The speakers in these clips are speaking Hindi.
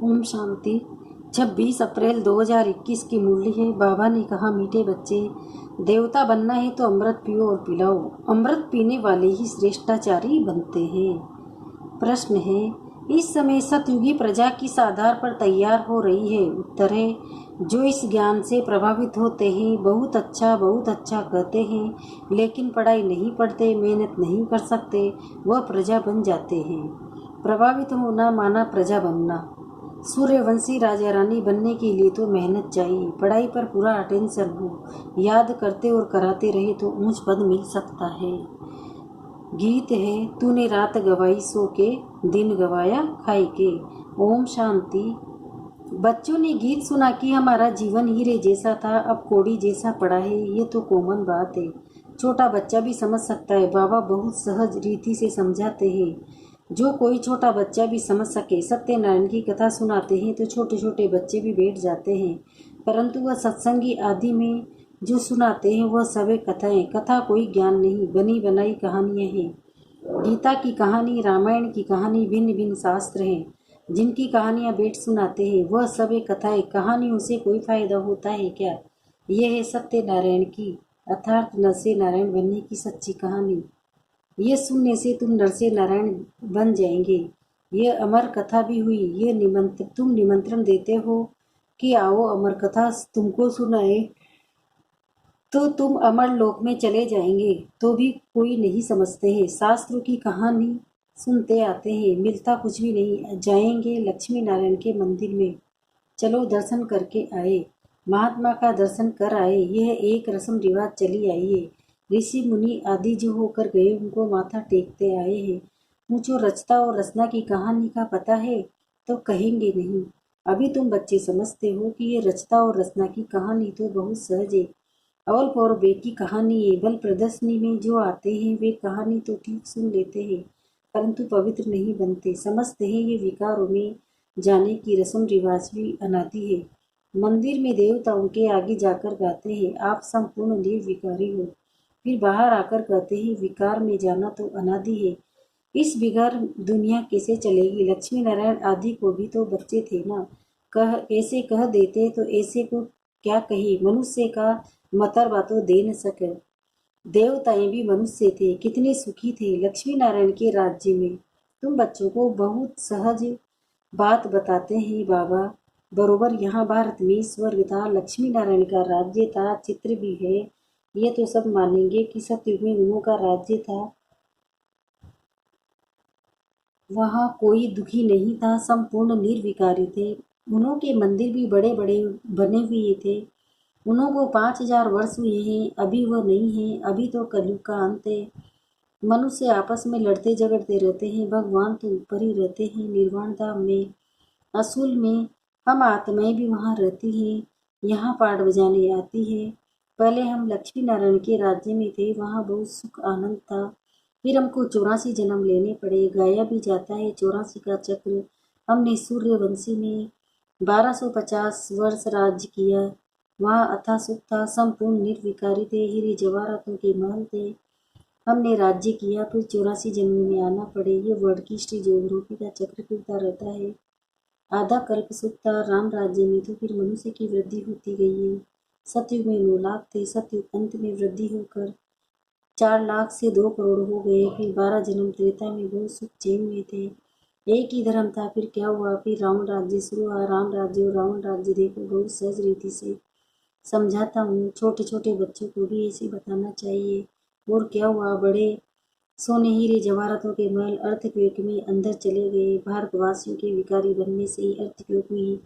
ओम शांति। 26 अप्रैल 2021 की मुरली है। बाबा ने कहा, मीठे बच्चे, देवता बनना है तो अमृत पियो और पिलाओ। अमृत पीने वाले ही श्रेष्ठाचारी बनते हैं। प्रश्न है, इस समय सतयुगी प्रजा किस आधार पर तैयार हो रही है? उत्तर है, जो इस ज्ञान से प्रभावित होते हैं, बहुत अच्छा कहते हैं, लेकिन पढ़ाई नहीं पढ़ते, मेहनत नहीं कर सकते, वह प्रजा बन जाते हैं। प्रभावित होना माना प्रजा बनना। सूर्यवंशी राजा रानी बनने के लिए तो मेहनत चाहिए, पढ़ाई पर पूरा अटेंशन हो, याद करते और कराते रहे तो ऊंच पद मिल सकता है। गीत है, तूने रात गवाई सो के, दिन गवाया खाई के। ओम शांति। बच्चों ने गीत सुना कि हमारा जीवन हीरे जैसा था, अब कौड़ी जैसा पड़ा है। ये तो कॉमन बात है, छोटा बच्चा भी समझ सकता है। बाबा बहुत सहज रीति से समझाते हैं, जो कोई छोटा बच्चा भी समझ सके। सत्यनारायण की कथा सुनाते हैं तो छोटे छोटे बच्चे भी बैठ जाते हैं, परंतु वह सत्संगी आदि में जो सुनाते हैं वह सभी कथाएं। कथा कोई ज्ञान नहीं, बनी बनाई कहानियां हैं। गीता की कहानी, रामायण की कहानी, भिन्न भिन्न शास्त्र हैं जिनकी कहानियां बैठ सुनाते हैं, वह सभी कथाएं। कहानियों से कोई फायदा होता है क्या? यह है सत्यनारायण की अर्थात नर से नारायण बनने की सच्ची कहानी। ये सुनने से तुम नर से नारायण बन जाएंगे। ये अमर कथा भी हुई। ये तुम निमंत्रण देते हो कि आओ अमर कथा तुमको सुनाए, तो तुम अमर लोक में चले जाएंगे, तो भी कोई नहीं समझते हैं। शास्त्रों की कहानी सुनते आते हैं, मिलता कुछ भी नहीं। जाएंगे लक्ष्मी नारायण के मंदिर में, चलो दर्शन करके आए, महात्मा का दर्शन कर आए। यह एक रस्म रिवाज चली आई है। ऋषि मुनि आदि जो होकर गए उनको माथा टेकते आए हैं। मुझो रचता और रचना की कहानी का पता है तो कहेंगे नहीं। अभी तुम बच्चे समझते हो कि ये रचता और रचना की कहानी तो बहुत सहज है, ऑल फॉर बे की कहानी है। बल प्रदर्शनी में जो आते हैं वे कहानी तो ठीक सुन लेते हैं, परंतु पवित्र नहीं बनते। समझते हैं ये विकारों में जाने की रस्म रिवाज भी अनादि है। मंदिर में देवताओं के आगे जाकर गाते हैं, आप संपूर्ण निर्विकारी हो। फिर बाहर आकर कहते हैं, विकार में जाना तो अनादि है। इस बिगर दुनिया कैसे चलेगी? लक्ष्मी नारायण आदि को भी तो बच्चे थे ना। ऐसे कह देते तो ऐसे को क्या कही? मनुष्य का मतरबा तो दे न सके। देवताएं भी मनुष्य थे, कितने सुखी थे लक्ष्मी नारायण के राज्य में। तुम बच्चों को बहुत सहज बात बताते हैं बाबा। बरोबर यहाँ भारत में स्वर्ग था, लक्ष्मी नारायण का राज्य था, चित्र भी है। ये तो सब मानेंगे कि सतयुग में उन्हों का राज्य था, वहाँ कोई दुखी नहीं था, संपूर्ण निर्विकारी थे। उन्हों के मंदिर भी बड़े बड़े बने हुए थे। उन्हों को 5000 वर्ष हुए हैं, अभी वह नहीं है। अभी तो कलयुग का अंत है। मनुष्य आपस में लड़ते झगड़ते रहते हैं, भगवान तो ऊपर ही रहते हैं निर्वाण धाम में। असूल में हम आत्माएं भी वहाँ रहती हैं, यहाँ पाठ बजाने आती है। पहले हम लक्ष्मी नारायण के राज्य में थे, वहाँ बहुत सुख आनंद था। फिर हमको 84 जन्म लेने पड़े। गाया भी जाता है 84 का चक्र। हमने सूर्यवंशी में 1250 वर्ष राज्य किया, वहाँ अथा सुख था, संपूर्ण निर्विकारी थे, हीरे जवाहरातों के महल थे। हमने राज्य किया, फिर 84 जन्म में आना पड़े। ये वर्ड की श्री जोगरूपी का चक्र फिरता रहता है। आधा कल्प सुख था राम राज्य में, तो फिर मनुष्य की वृद्धि होती गई है। सतयुग में 9 लाख थे, सतयुग अंत में वृद्धि होकर 4 लाख से 2 करोड़ हो गए। फिर 12 जन्म त्रेता में बहुत सुख चैन में थे, एक ही धर्म था। फिर क्या हुआ? फिर रावण राज्य शुरू हुआ। राम राज्य और रावण राज्य देखो, बहुत सहज रीति से समझाता हूँ। छोटे छोटे बच्चों को भी ऐसे बताना चाहिए। और क्या हुआ? बड़े सोने हीरे जवाहरातों के महल अर्थक्वेक में अंदर चले गए। भारतवासियों के विकारी बनने से ही अर्थक्वेक हुई।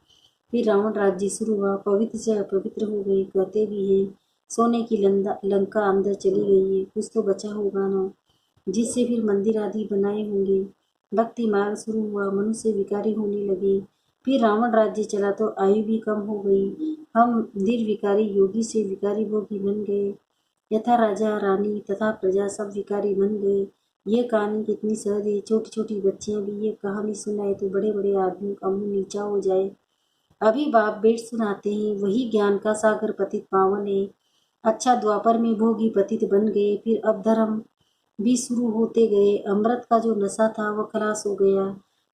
फिर रावण राज्य शुरू हुआ, पवित्र से अपवित्र हो गए कहते भी हैं। सोने की लंका अंदर चली गई है, कुछ तो बचा होगा ना, जिससे फिर मंदिर आदि बनाए होंगे। भक्ति मार्ग शुरू हुआ, मनुष्य विकारी होने लगे। फिर रावण राज्य चला तो आयु भी कम हो गई। हम निर्विकारी योगी से विकारी भोगी बन गए। यथा राजा रानी तथा प्रजा सब विकारी बन गए। ये कहानी कितनी सहज है। छोटी छोटी बच्चियां भी ये कहानी सुनाए तो बड़े बड़े आदमियों का मुंह नीचा हो जाए। अभी बाप बेट सुनाते हैं, वही ज्ञान का सागर पतित पावन है। अच्छा, द्वापर में भोगी पतित बन गए, फिर अब धर्म भी शुरू होते गए। अमृत का जो नशा था वह खलास हो गया।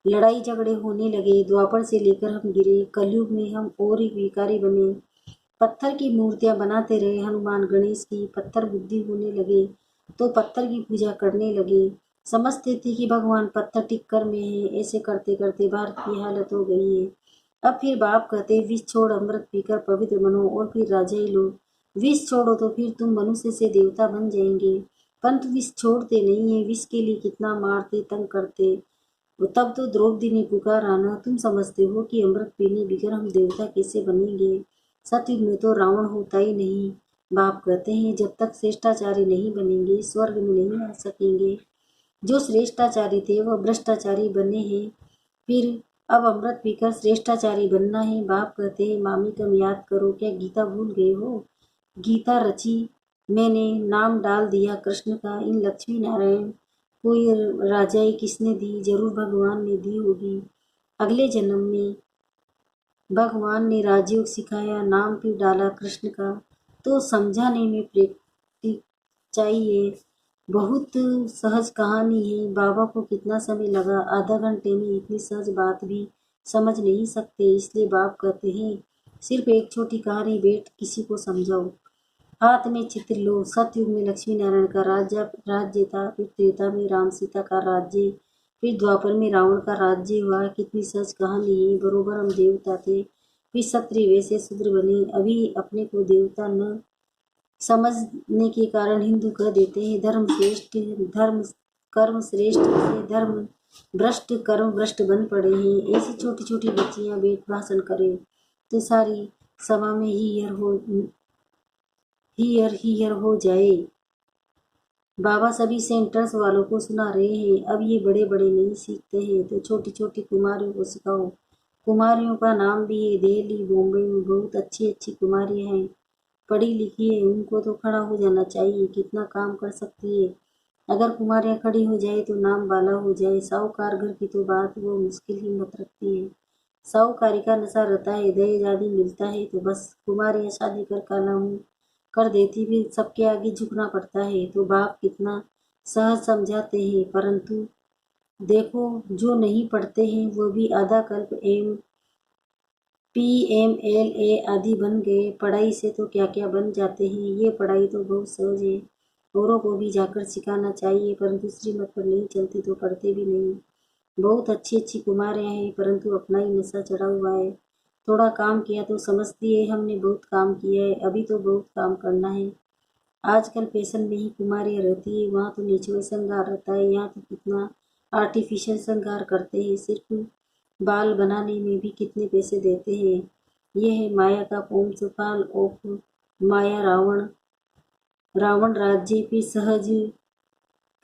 लड़ाई झगड़े होने लगे। द्वापर से लेकर हम गिरे, कलयुग में हम और ही विकारी बने। पत्थर की मूर्तियां बनाते रहे हनुमान गणेश की। पत्थर बुद्धि होने लगे तो पत्थर की पूजा करने लगे। समझते थे कि भगवान पत्थर टिक्कर में है। ऐसे करते करते भारत की हालत हो गई है। अब फिर बाप कहते विष छोड़ अमृत पीकर पवित्र बनो और फिर राजा ही लो। विष छोड़ो तो फिर तुम मनुष्य से देवता बन जाएंगे, परंतु विष छोड़ते नहीं है। विष के लिए कितना मारते तंग करते। तब तो द्रौपदी ने पुकारा ना, तुम समझते हो कि अमृत पीने बिगर हम देवता कैसे बनेंगे। सतयुग में तो रावण होता ही नहीं। बाप कहते हैं जब तक श्रेष्ठाचारी नहीं बनेंगे स्वर्ग में नहीं आ सकेंगे। जो श्रेष्ठाचारी थे वह भ्रष्टाचारी बने हैं। फिर अब अमृत पीकर श्रेष्ठाचारी बनना है। बाप कहते हैं मामी कम याद करो, क्या गीता भूल गए हो। गीता रची मैंने, नाम डाल दिया कृष्ण का। इन लक्ष्मी नारायण कोई राजाई किसने दी, जरूर भगवान ने दी होगी। अगले जन्म में भगवान ने राजयोग सिखाया, नाम भी डाला कृष्ण का। तो समझाने में प्रैक्टिस चाहिए। बहुत सहज कहानी है। बाबा को कितना समय लगा, आधा घंटे में इतनी सहज बात भी समझ नहीं सकते। इसलिए बाप कहते हैं सिर्फ एक छोटी कहानी बैठ किसी को समझाओ। हाथ में चित्र लो। सतयुग में लक्ष्मी नारायण का राज्य था। फिर त्रेता में राम सीता का राज्य। फिर द्वापर में रावण का राज्य हुआ। कितनी सच कहानी है। बरोबर हम देवता थे, फिर क्षत्रिय वैसे शूद्र बने। अभी अपने को देवता न समझने के कारण हिंदू कह देते हैं धर्म श्रेष्ठ, धर्म कर्म श्रेष्ठ से धर्म भ्रष्ट, कर्म भ्रष्ट बन पड़े हैं। ऐसी छोटी छोटी बच्चियां बैठ भाषण करें तो सारी सभा में ही हो जाए। बाबा सभी सेंटर्स वालों को सुना रहे हैं। अब ये बड़े बड़े नहीं सीखते हैं तो छोटी छोटी कुमारियों को सिखाओ। कुमारियों का नाम भी है। दिल्ली बॉम्बे में बहुत अच्छी अच्छी कुमारियां हैं, पढ़ी लिखी है। उनको तो खड़ा हो जाना चाहिए, कितना काम कर सकती है। अगर कुमारियां खड़ी हो जाए तो नाम बाला हो जाए। साहूकार घर की तो बात वो मुश्किल ही मत रखती है। साहूकारी का नशा रहता है, दहेज आदि मिलता है तो बस कुमारियां शादी कर काला मुंह कर देती, भी सबके आगे झुकना पड़ता है। तो बाप कितना सहज समझाते हैं, परंतु देखो जो नहीं पढ़ते हैं वो भी आधा कल्प PMLA आदि बन गए। पढ़ाई से तो क्या क्या बन जाते हैं। ये पढ़ाई तो बहुत सहज है, औरों को भी जाकर सिखाना चाहिए, परंतु श्रीमत पर नहीं चलती तो पढ़ते भी नहीं। बहुत अच्छी अच्छी कुमारियां हैं, परंतु अपना ही नशा चढ़ा हुआ है। थोड़ा काम किया तो समझती है हमने बहुत काम किया है, अभी तो बहुत काम करना है। आजकल फैशन में ही कुमारियां रहती है, वहाँ तो नेचुरल श्रृंगार रहता है, यहाँ तो कितना आर्टिफिशियल श्रृंगार करते हैं। सिर्फ बाल बनाने में भी कितने पैसे देते हैं। यह है माया का फॉल ऑफ माया। रावण रावण राज्य, फिर सहज,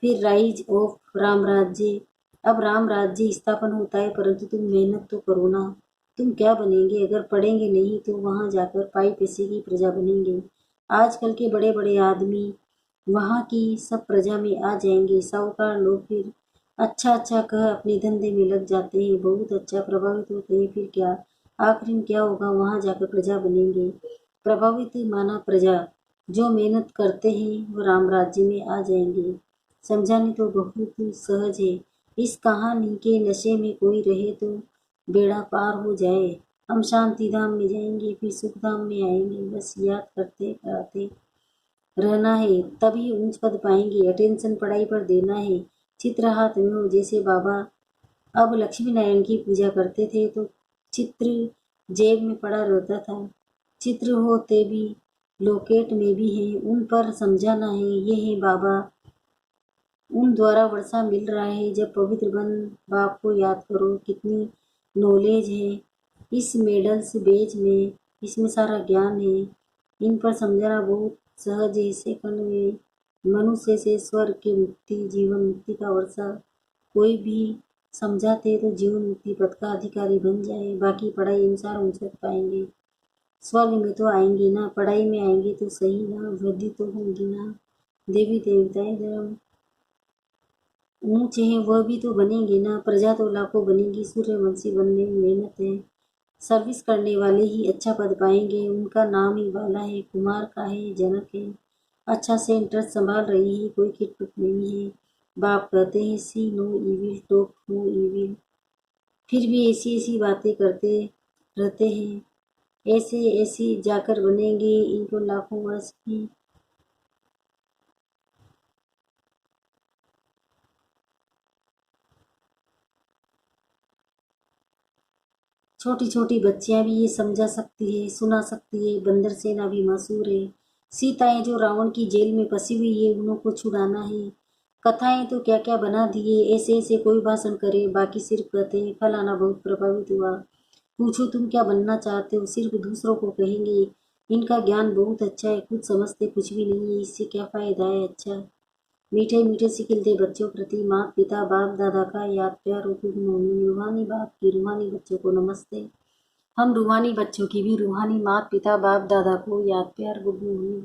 फिर राइज ऑफ राम राज्य। अब राम राज्य स्थापन होता है, परंतु तुम मेहनत तो करो ना। तुम क्या बनेंगे अगर पढ़ेंगे नहीं तो वहां जाकर पाई पैसे की प्रजा बनेंगे। आजकल के बड़े बड़े आदमी वहां की सब प्रजा में आ जाएंगे। साहूकार लोग फिर अच्छा अच्छा कह अपने धंधे में लग जाते हैं, बहुत अच्छा प्रभावित होते हैं। फिर क्या आखिर में क्या होगा, वहां जाकर प्रजा बनेंगे। प्रभावित माना प्रजा, जो मेहनत करते हैं वो राम राज्य में आ जाएंगे। समझाने तो बहुत सहज है। इस कहानी के नशे में कोई रहे तो बेड़ा पार हो जाए। हम शांति धाम में जाएंगे, फिर सुख धाम में आएंगे। बस याद करते कराते रहना है, तभी ऊंच पद पाएंगे। अटेंशन पढ़ाई पर देना है। चित्र हाथ में हो, जैसे बाबा अब लक्ष्मी नारायण की पूजा करते थे तो चित्र जेब में पड़ा रहता था। चित्र होते भी लॉकेट में भी है, उन पर समझाना है। ये है बाबा, उन द्वारा वर्षा मिल रहा है। जब पवित्र बन बाप को याद करो। कितनी नॉलेज है इस मेडल्स बेज में, इसमें सारा ज्ञान है। इन पर समझाना बहुत सहज है। सेकंड में मनुष्य से स्वर्ग की मुक्ति, जीवन मुक्ति का वर्षा कोई भी समझाते तो जीवन मुक्ति पद का अधिकारी बन जाए। बाकी पढ़ाई अनुसार ऊंचत पाएंगे। स्वर्ग में तो आएंगे ना, पढ़ाई में आएंगे तो सही ना, वृद्धि तो होंगी ना। देवी देवताएं धर्म ऊंचे हैं वह भी तो बनेंगे ना, प्रजा तो लाखों बनेगी। सूर्यवंशी बनने में मेहनत है, सर्विस करने वाले ही अच्छा पद पाएंगे। उनका नाम ही वाला है, कुमार का है, जनक है। अच्छा से इंटरेस्ट संभाल रही है, कोई खिटपिट नहीं है। बाप कहते हैं see no evil, talk no evil. फिर भी ऐसी ऐसी बातें करते रहते हैं। ऐसे ऐसी जाकर बनेंगे इनको लाखों वर्ष की। छोटी छोटी बच्चियां भी ये समझा सकती है, सुना सकती है। बंदर सेना भी मशहूर है। सीताएं जो रावण की जेल में फंसी हुई है, उनको छुड़ाना है। कथाएं तो क्या क्या बना दिए। ऐसे ऐसे कोई भाषण करे, बाकी सिर्फ कहते हैं फलाना बहुत प्रभावित हुआ। पूछो तुम क्या बनना चाहते हो, सिर्फ दूसरों को कहेंगे। इनका ज्ञान बहुत अच्छा है, कुछ समझते कुछ भी नहीं है। इससे क्या फायदा है। अच्छा, मीठे मीठे से खिलते बच्चों प्रति माता पिता बाप दादा का याद प्यार और गुड मॉर्निंग। रूहानी बाप की रूहानी बच्चों को नमस्ते। हम रूहानी बच्चों की भी रूहानी माता पिता बाप दादा को याद प्यार गुड मॉर्निंग।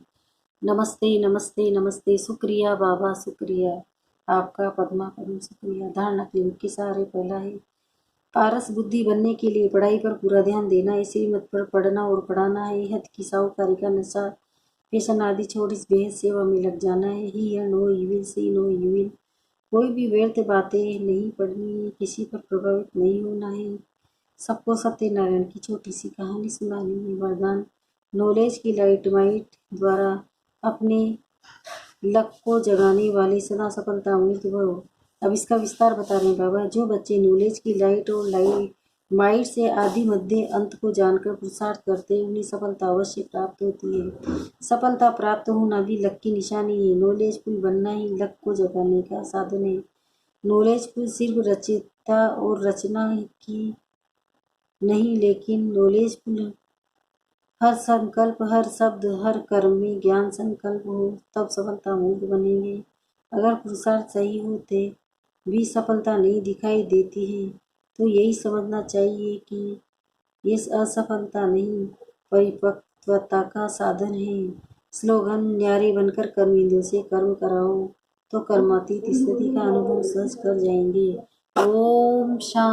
नमस्ते नमस्ते नमस्ते। शुक्रिया बाबा, शुक्रिया आपका पद्मा पद्म, शुक्रिया। धारणा के मुख्य सहारे पहला है पारस बुद्धि बनने के लिए पढ़ाई पर पूरा ध्यान देना है। श्रीमत पर पढ़ना और पढ़ाना है। हद की साहूकारी का नशा फैशन आदि छोड़ इस बेहद सेवा में लग जाना है। ही है नो इविल, सी नो इविल। कोई भी व्यर्थ बातें नहीं पढ़नी है। किसी पर प्रभावित नहीं होना है। सबको सत्यनारायण की छोटी सी कहानी सुनानी है। वरदान नॉलेज की लाइट माइट द्वारा अपने लक को जगाने वाली सदा सफलता अमृत भरो। अब इसका विस्तार बता रहे हैं बाबा। जो बच्चे नॉलेज की लाइट और लाइट माइट से आदि मध्य अंत को जानकर पुरुषार्थ करते हैं, उन्हें सफलता अवश्य प्राप्त होती है। सफलता प्राप्त होना भी लक की निशानी है। नॉलेजफुल बनना ही लक को जगाने का साधन है। नॉलेजफुल सिर्फ रचयिता और रचना की नहीं, लेकिन नॉलेजफुल हर संकल्प, हर शब्द, हर कर्म में ज्ञान संकल्प हो, तब सफलता मूर्त बनेंगे। अगर पुरुषार्थ सही होते भी सफलता नहीं दिखाई देती है, तो यही समझना चाहिए कि ये असफलता नहीं, परिपक्वता का साधन है। स्लोगन न्यारे बनकर कर्मेंद्रियों से कर्म कराओ, तो कर्मातीत स्थिति का अनुभव सहज कर जाएंगे। ओम शांति।